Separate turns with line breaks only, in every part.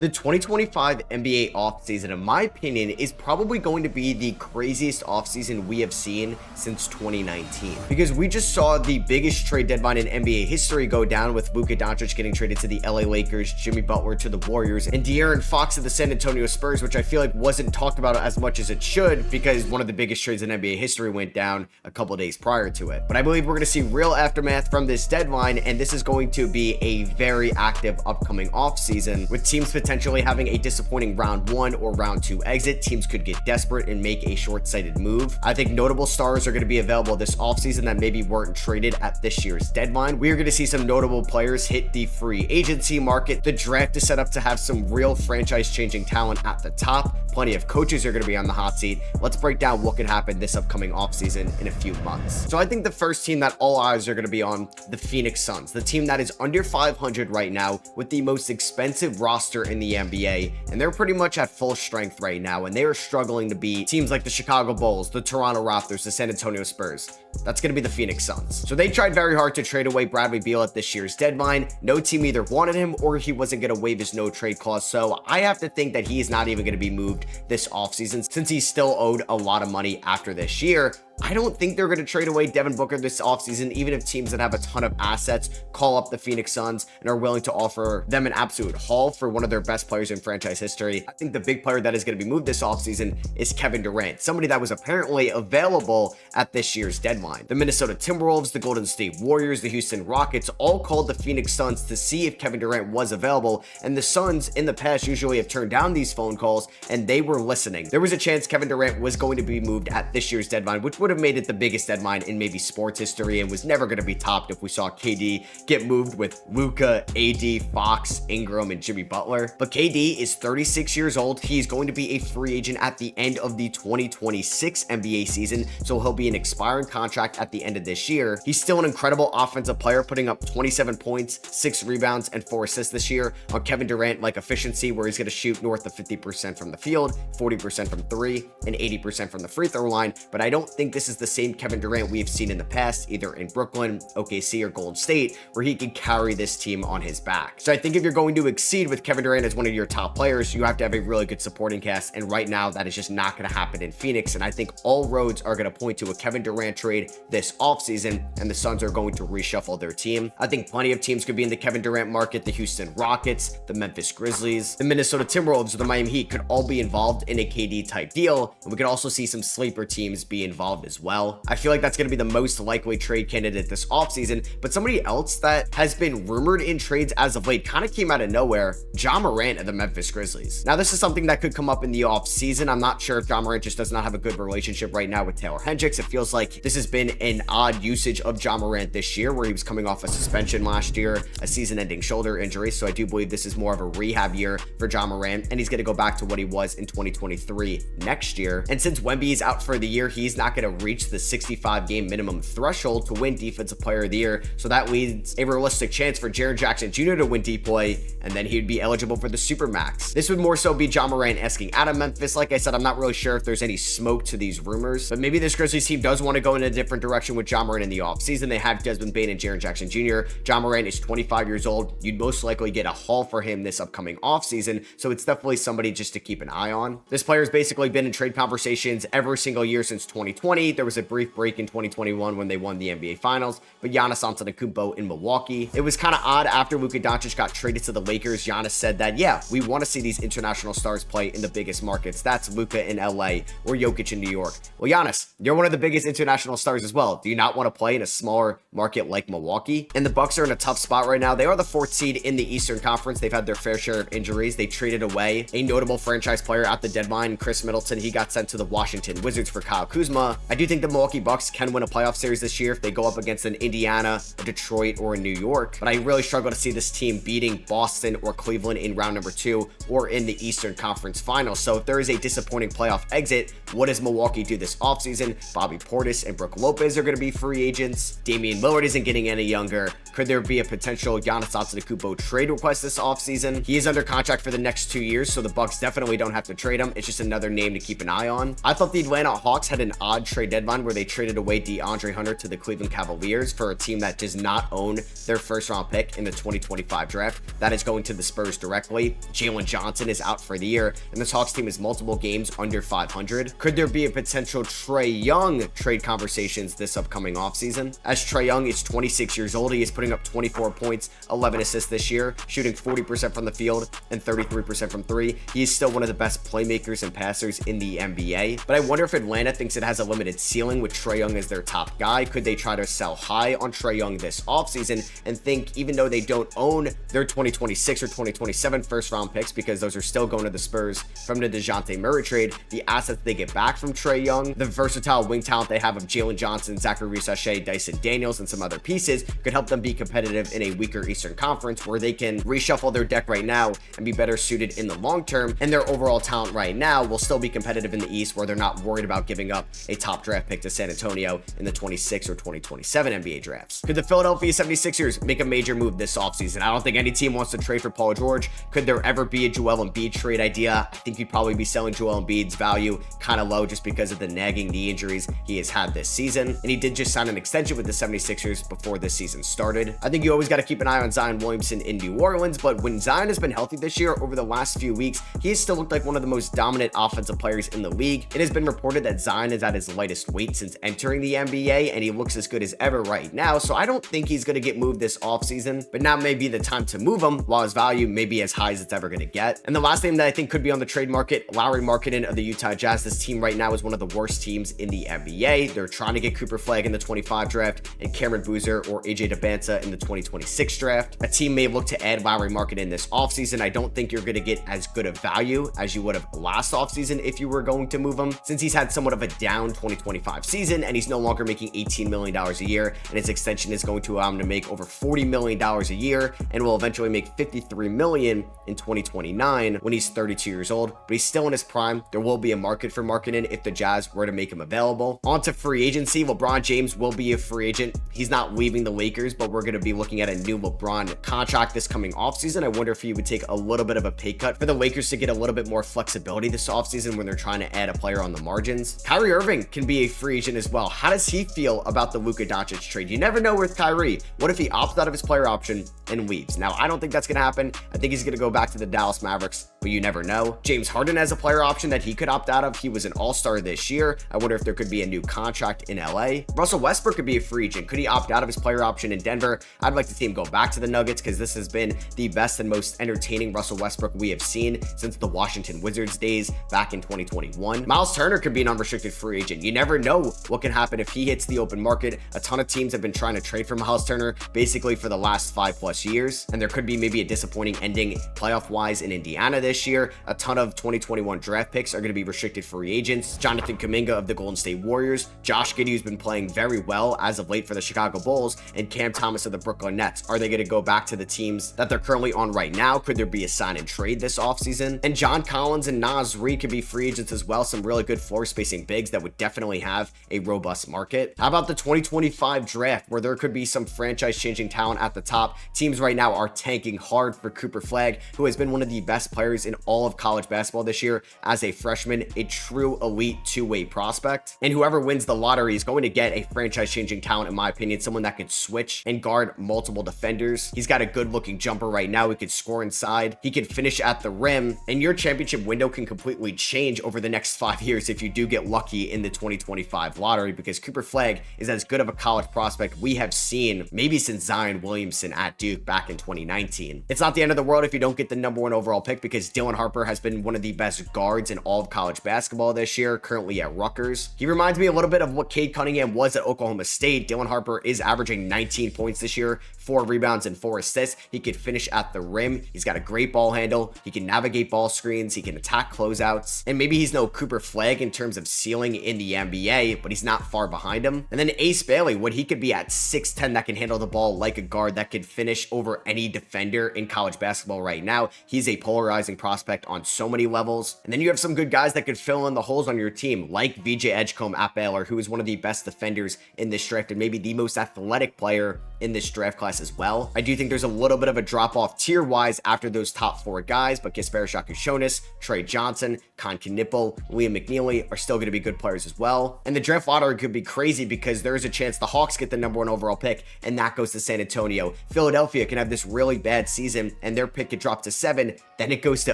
The 2025 NBA offseason, in my opinion, is probably going to be the craziest offseason we have seen since 2019. Because we just saw the biggest trade deadline in NBA history go down with Luka Doncic getting traded to the LA Lakers, Jimmy Butler to the Warriors, and De'Aaron Fox to the San Antonio Spurs, which I feel like wasn't talked about as much as it should because one of the biggest trades in NBA history went down a couple days prior to it. But I believe we're going to see real aftermath from this deadline, and this is going to be a very active upcoming offseason with teams potentially having a disappointing round 1 or round 2 exit. Teams could get desperate and make a short-sighted move. I think notable stars are going to be available this offseason that maybe weren't traded at this year's deadline. We are going to see some notable players hit the free agency market. The draft is set up to have some real franchise-changing talent at the top. Plenty of coaches are going to be on the hot seat. Let's break down what could happen this upcoming offseason in a few months. So I think the first team that all eyes are going to be on, the Phoenix Suns, the team that is under 500 right now with the most expensive roster in the NBA, and they're pretty much at full strength right now, and they are struggling to beat teams like the Chicago Bulls, the Toronto Raptors, the San Antonio Spurs. That's going to be the Phoenix Suns. So they tried very hard to trade away Bradley Beal at this year's deadline. No team either wanted him or he wasn't going to waive his no trade clause, so I have to think that he is not even going to be moved this offseason since he's still owed a lot of money after this year. I don't think they're going to trade away Devin Booker this offseason, even if teams that have a ton of assets call up the Phoenix Suns and are willing to offer them an absolute haul for one of their best players in franchise history. I think the big player that is going to be moved this offseason is Kevin Durant, somebody that was apparently available at this year's deadline. The Minnesota Timberwolves, the Golden State Warriors, the Houston Rockets all called the Phoenix Suns to see if Kevin Durant was available, and the Suns in the past usually have turned down these phone calls, and they were listening. There was a chance Kevin Durant was going to be moved at this year's deadline, which would have made it the biggest deadline in maybe sports history and was never going to be topped if we saw KD get moved with Luka, AD, Fox, Ingram, and Jimmy Butler. But KD is 36 years old. He's going to be a free agent at the end of the 2026 NBA season, so he'll be an expiring contract at the end of this year. He's still an incredible offensive player, putting up 27 points, 6 rebounds, and 4 assists this year on Kevin Durant-like efficiency, where he's going to shoot north of 50% from the field, 40% from 3, and 80% from the free throw line. But I don't think this is the same Kevin Durant we have seen in the past, either in Brooklyn, OKC, or Golden State, where he can carry this team on his back. So I think if you're going to exceed with Kevin Durant as one of your top players, you have to have a really good supporting cast, and right now that is just not going to happen in Phoenix, and I think all roads are going to point to a Kevin Durant trade this offseason, and the Suns are going to reshuffle their team. I think plenty of teams could be in the Kevin Durant market. The Houston Rockets, the Memphis Grizzlies, the Minnesota Timberwolves, or the Miami Heat could all be involved in a KD type deal, and we could also see some sleeper teams be involved as well. I feel like that's going to be the most likely trade candidate this offseason, but somebody else that has been rumored in trades as of late kind of came out of nowhere, Ja Morant of the Memphis Grizzlies. Now, this is something that could come up in the offseason. I'm not sure if Ja Morant just does not have a good relationship right now with Taylor Hendricks. It feels like this has been an odd usage of Ja Morant this year, where he was coming off a suspension last year, a season-ending shoulder injury, so I do believe this is more of a rehab year for Ja Morant, and he's going to go back to what he was in 2023 next year. And since Wemby is out for the year, he's not going to reach the 65-game minimum threshold to win Defensive Player of the Year, so that leaves a realistic chance for Jaren Jackson Jr. to win DPOY, and then he'd be eligible for the Supermax. This would more so be Ja Morant asking out of Memphis. Like I said, I'm not really sure if there's any smoke to these rumors, but maybe this Grizzlies team does want to go in a different direction with Ja Morant in the offseason. They have Desmond Bane and Jaren Jackson Jr. Ja Morant is 25 years old. You'd most likely get a haul for him this upcoming offseason, so it's definitely somebody just to keep an eye on. This player has basically been in trade conversations every single year since 2020. There was a brief break in 2021 when they won the NBA Finals, but Giannis Antetokounmpo in Milwaukee. It was kind of odd after Luka Doncic got traded to the Lakers. Giannis said that, yeah, we want to see these international stars play in the biggest markets. That's Luka in LA or Jokic in New York. Well, Giannis, you're one of the biggest international stars as well. Do you not want to play in a smaller market like Milwaukee? And the Bucks are in a tough spot right now. They are the 4th seed in the Eastern Conference. They've had their fair share of injuries. They traded away a notable franchise player at the deadline, Chris Middleton. He got sent to the Washington Wizards for Kyle Kuzma. I do think the Milwaukee Bucks can win a playoff series this year if they go up against an Indiana, a Detroit, or a New York, but I really struggle to see this team beating Boston or Cleveland in round number 2 or in the Eastern Conference Finals. So if there is a disappointing playoff exit, what does Milwaukee do this offseason? Bobby Portis and Brook Lopez are going to be free agents. Damian Lillard isn't getting any younger. Could there be a potential Giannis Antetokounmpo trade request this offseason? He is under contract for the next 2 years, so the Bucks definitely don't have to trade him. It's just another name to keep an eye on. I thought the Atlanta Hawks had an odd trade deadline where they traded away DeAndre Hunter to the Cleveland Cavaliers for a team that does not own their first-round pick in the 2025 draft. That is going to the Spurs directly. Jalen Johnson is out for the year, and this Hawks team is multiple games under 500. Could there be a potential Trae Young trade conversations this upcoming offseason? As Trae Young is 26 years old, he is putting up 24 points, 11 assists this year, shooting 40% from the field and 33% from three. He is still one of the best playmakers and passers in the NBA, but I wonder if Atlanta thinks it has a limited ceiling with Trae Young as their top guy. Could they try to sell high on Trae Young this offseason and think, even though they don't own their 2026 or 2027 first-round picks, because those are still going to the Spurs from the DeJounte Murray trade, the assets they get back from Trae Young, the versatile wing talent they have of Jalen Johnson, Zachary Sachet, Dyson Daniels, and some other pieces could help them be competitive in a weaker Eastern Conference where they can reshuffle their deck right now and be better suited in the long term, and their overall talent right now will still be competitive in the East where they're not worried about giving up a top draft pick to San Antonio in the 26 or 2027 NBA drafts. Could the Philadelphia 76ers make a major move this offseason? I don't think any team wants to trade for Paul George. Could there ever be a Joel Embiid trade idea? I think you'd probably be selling Joel Embiid's value kind of low just because of the nagging knee injuries he has had this season, and he did just sign an extension with the 76ers before this season started. I think you always got to keep an eye on Zion Williamson in New Orleans, but when Zion has been healthy this year over the last few weeks, he has still looked like one of the most dominant offensive players in the league. It has been reported that Zion is at his lightest weight since entering the NBA, and he looks as good as ever right now, so I don't think he's going to get moved this offseason, but now may be the time to move him while his value may be as high as it's ever going to get. And the last name that I think could be on the trade market, Lauri Markkanen of the Utah Jazz. This team right now is one of the worst teams in the NBA. They're trying to get Cooper Flagg in the 25 draft and Cameron Boozer or AJ DeBanza in the 2026 draft. A team may look to add Lauri Markkanen this offseason. I don't think you're going to get as good a value as you would have last offseason if you were going to move him, since he's had somewhat of a down 2025 season and he's no longer making $18 million a year, and his extension is going to allow him to make over $40 million a year and will eventually make $53 million in 2029 when he's 32 years old, but he's still in his prime. There will be a market for Markkanen if the Jazz were to make him available. On to free agency. LeBron James will be a free agent. He's not leaving the Lakers, but we're going to be looking at a new LeBron contract this coming offseason. I wonder if he would take a little bit of a pay cut for the Lakers to get a little bit more flexibility this offseason when they're trying to add a player on the margins. Kyrie Irving can be a free agent as well. How does he feel about the Luka Doncic trade? You never know with Kyrie. What if he opts out of his player option and leaves? Now, I don't think that's going to happen. I think he's going to go back to the Dallas Mavericks, but you never know. James Harden has a player option that he could opt out of. He was an all-star this year. I wonder if there could be a new contract in LA. Russell Westbrook could be a free agent. Could he opt out of his player option in Denver? I'd like to see him go back to the Nuggets because this has been the best and most entertaining Russell Westbrook we have seen since the Washington Wizards days back in 2021. Miles Turner could be an unrestricted free agent. You never know what can happen if he hits the open market. A ton of teams have been trying to trade for Miles Turner basically for the last 5+ years, and there could be maybe a disappointing ending playoff-wise in Indiana this year. A ton of 2021 draft picks are going to be restricted free agents. Jonathan Kuminga of the Golden State Warriors, Josh Giddey, who's been playing very well as of late for the Chicago Bulls, and Cam Thomas of the Brooklyn Nets. Are they going to go back to the teams that they're currently on right now? Could there be a sign and trade this offseason? And John Collins and Naz Reid could be free agents as well. Some really good floor spacing bigs that would definitely have a robust market. How about the 2025 draft, where there could be some franchise changing talent at the top? Teams right now are tanking hard for Cooper Flagg, who has been one of the best players in all of college basketball this year as a freshman, a true elite two-way prospect. And whoever wins the lottery is going to get a franchise changing talent, in my opinion, someone that could switch and guard multiple defenders. He's got a good looking jumper right now. He could score inside. He could finish at the rim, and your championship window can completely change over the next 5 years if you do get lucky in the 2025 lottery, because Cooper Flagg is as good of a college prospect we have seen maybe since Zion Williamson at Duke back in 2019. It's not the end of the world if you don't get the #1 overall pick, because Dylan Harper has been one of the best guards in all of college basketball this year, currently at Rutgers. He reminds me a little bit of what Cade Cunningham was at Oklahoma State. Dylan Harper is averaging 19 points this year, 4 rebounds and 4 assists. He could finish at the rim. He's got a great ball handle. He can navigate ball screens. He can attack closeouts. And maybe he's no Cooper Flagg in terms of ceiling in the NBA, but he's not far behind him. And then Ace Bailey, what he could be at 6'10", that can handle the ball like a guard, that could finish over any defender in college basketball right now. He's a polarizing prospect on so many levels. And then you have some good guys that could fill in the holes on your team, like VJ Edgecombe at Baylor, who is one of the best defenders in this draft and maybe the most athletic player in this draft class as well. I do think there's a little bit of a drop off tier wise after those top 4 guys, but Kasper Shakushonis, Trey Johnson, Con Knipple, Liam McNeely are still going to be good players as well. And the draft lottery could be crazy because there is a chance the Hawks get the #1 overall pick and that goes to San Antonio. Philadelphia can have this really bad season and their pick could drop to 7, then it goes to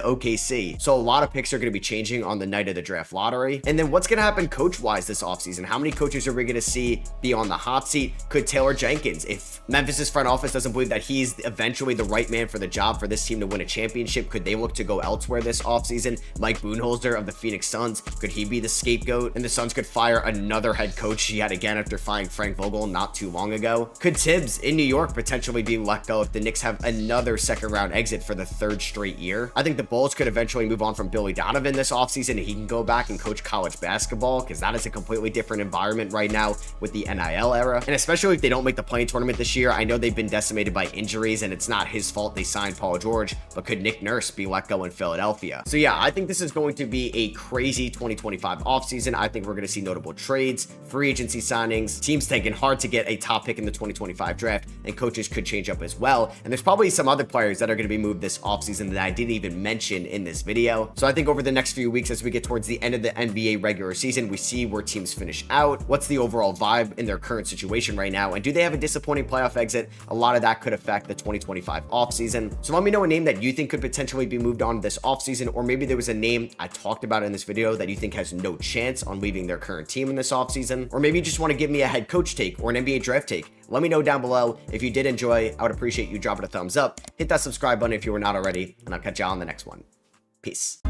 OKC. So a lot of picks are going to be changing on the night of the draft lottery. And then what's going to happen coach-wise this offseason? How many coaches are we going to see be on the hot seat? Could Taylor Jenkins, if Memphis's front office doesn't believe that he's eventually the right man for the job for this team to win a championship, could they look to go elsewhere this offseason? Mike Budenholzer of the Phoenix Suns, could he be the scapegoat? And the Suns could fire another head coach yet again after firing Frank Vogel not too long ago. Could Tibbs in New York potentially be let go if the Knicks have another second round exit for the 3rd straight year? I think the Bulls could eventually move on from Billy Donovan this offseason and he can go back and coach college basketball because that is a completely different environment right now with the NIL era. And especially if they don't make the play-in tournament this year, I know they've been decimated by injuries and it's not his fault they signed Paul George, but could Nick Nurse be let go in Philadelphia? So yeah, I think this is going to be a crazy 2025 offseason. I think we're going to see notable trades, free agency signings, teams taking hard to get a top pick in the 2025 draft, and coaches could change up as well. And there's probably some other players that are going to be moved this offseason that I didn't even mention in this video. So I think over the next few weeks, as we get towards the end of the NBA regular season, we see where teams finish out, what's the overall vibe in their current situation right now, and do they have a disappointing playoff exit? A lot of that could affect the 2025 offseason. So let me know a name that you think could potentially be moved on this offseason, or maybe there was a name I talked about in this video that you think has no chance on leaving their current team in this offseason, or maybe you just want to give me a head coach take or an NBA draft take. Let me know down below. If you did enjoy, I would appreciate you dropping a thumbs up, hit that subscribe button if you were not already, and I'll catch y'all on the next one. Peace.